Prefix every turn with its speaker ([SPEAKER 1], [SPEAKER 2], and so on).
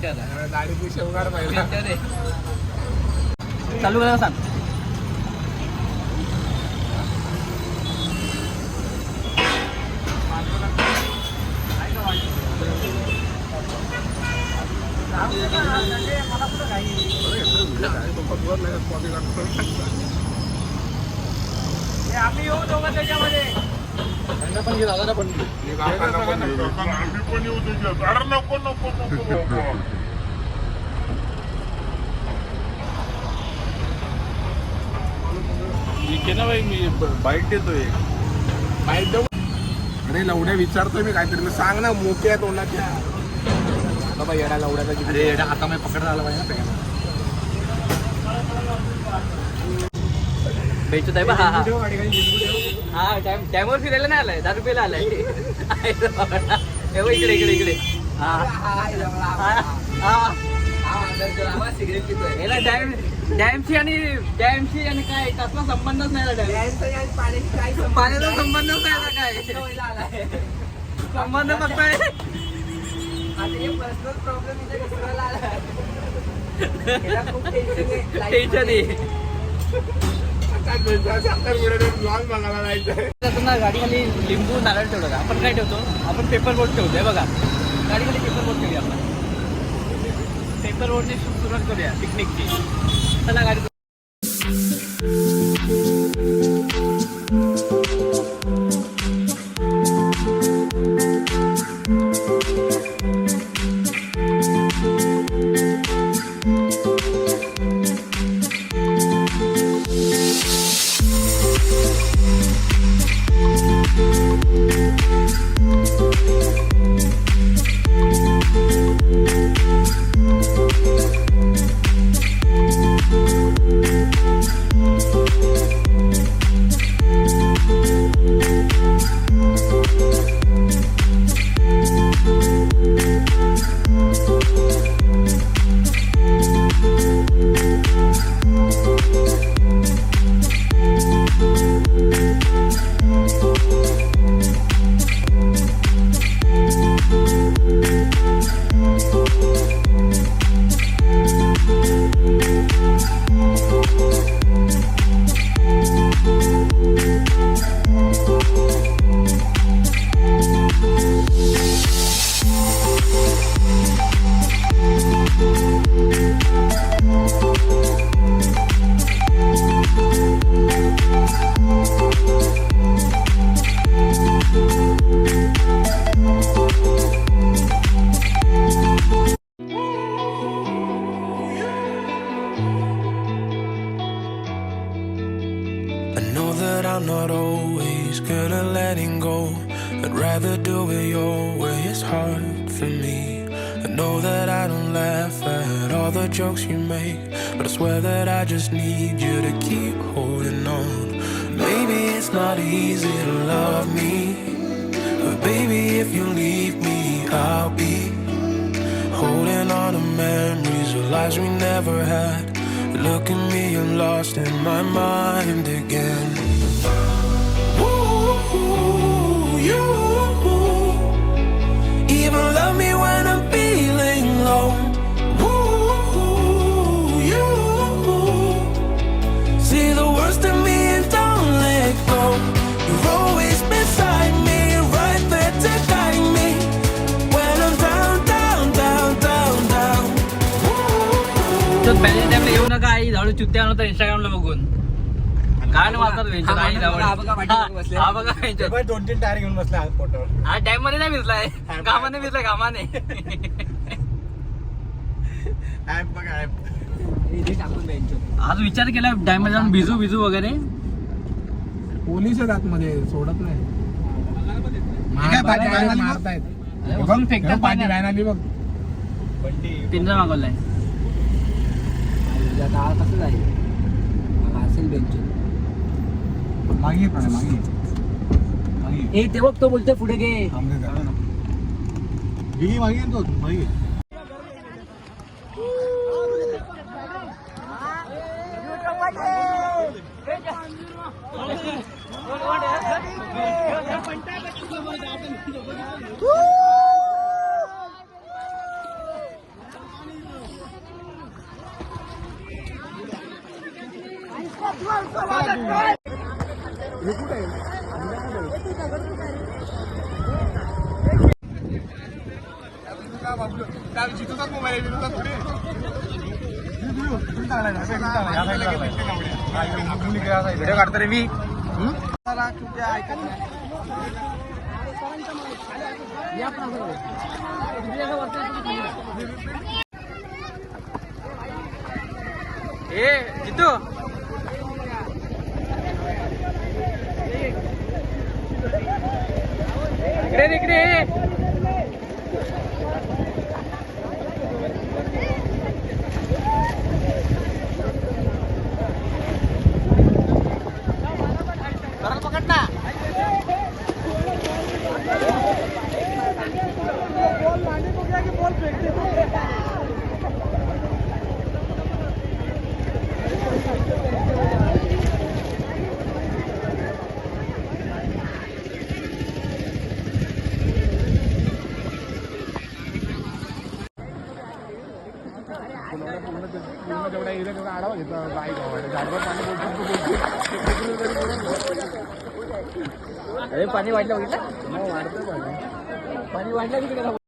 [SPEAKER 1] Painter आहे.
[SPEAKER 2] गाडीची शेवगाड पाहिजे.
[SPEAKER 1] पेंटर आहे. चालू करा सांग. आम्ही येऊ दोघं त्याच्यामध्ये.
[SPEAKER 2] त्यांना पण घे दादा पण नको नको नको.
[SPEAKER 3] ना भाई मी बाईक देतोय.
[SPEAKER 2] बाईक देऊ. अरे लवड्या विचारतोय मी काहीतरी सांग ना. मोक्या तोंडाच्या बाबा येडा लवड्याचा.
[SPEAKER 1] अरे एवढ्या हातामध्ये पकडता आला पाहिजे ना. बेचत आहे बा. हा हा टाइमवर फिरायला नाही आलाय. 10 रुपयाला आलाय. इकडे इकडे इकडे. सिगरेट पितोय. डॅमची आणि काय कसला संबंधच नाही. पाण्याचा संबंधच नाही काय संबंध फक्त पर्सनल प्रॉब्लेम टेन्शन आहे. गाडीखाली लिंबू नारळ ठेवलं का. आपण काय ठेवतो. आपण पेपर बोट ठेवतोय बघा. गाडीखाली पेपर बोट ठेवूया. आपण पेपर बोटने सुरुवात करूया पिकनिकची. चला गाडी.
[SPEAKER 4] I'm not always good at letting go. I'd rather do it your way. It's hard for me. I know that I don't laugh at all the jokes you make, but I swear that I just need you to keep holding on. Maybe it's not easy to love me, but baby, if you leave me, I'll be holding on to memories of lives we never had. Look at me, I'm lost in my mind again. You even love me when I'm feeling low. You see the worst in me and don't let go. You're always beside me, right there to guide me when I'm down, down, down, down, down.
[SPEAKER 1] तर balance टाइमला येऊ नका. आई झाडू चुत्ते आणतो इंस्टाग्रामला बघून. काय मारतात venture. आई जवळ हा बघा वेंचर.
[SPEAKER 2] 2-3 टायर घेऊन बसला फोटोवर.
[SPEAKER 1] हा टाइम मध्ये नाही भिजलाय. घामाने भिजलाय. घामाने. आज विचार केला टाइम मध्ये जाऊन भिजू वगैरे.
[SPEAKER 2] पोलीस आहेत आतमध्ये सोडत नाही. मारतायत बघ. फेकतात पाणी. व्हॅन आली बघ.
[SPEAKER 1] पिंजरा मागवलाय. कसं जाईल असेल बेंच.
[SPEAKER 2] मागे मागे
[SPEAKER 1] ए ते बघ तो बोलतोय पुढे घे.
[SPEAKER 2] मागे तो मागे. त्या जिथूचाच मोबाईल आहे विनोदा थोडी व्हिडिओ काढतो रे मी
[SPEAKER 1] ए जितू इकडे इकडे पकड ना
[SPEAKER 2] जेवढा एरिया तेवढा आढावा घेतला बाईक झाडवर
[SPEAKER 1] अरे पाणी वाढलं बघितलं
[SPEAKER 2] वाढतं
[SPEAKER 1] पाणी वाढलं किती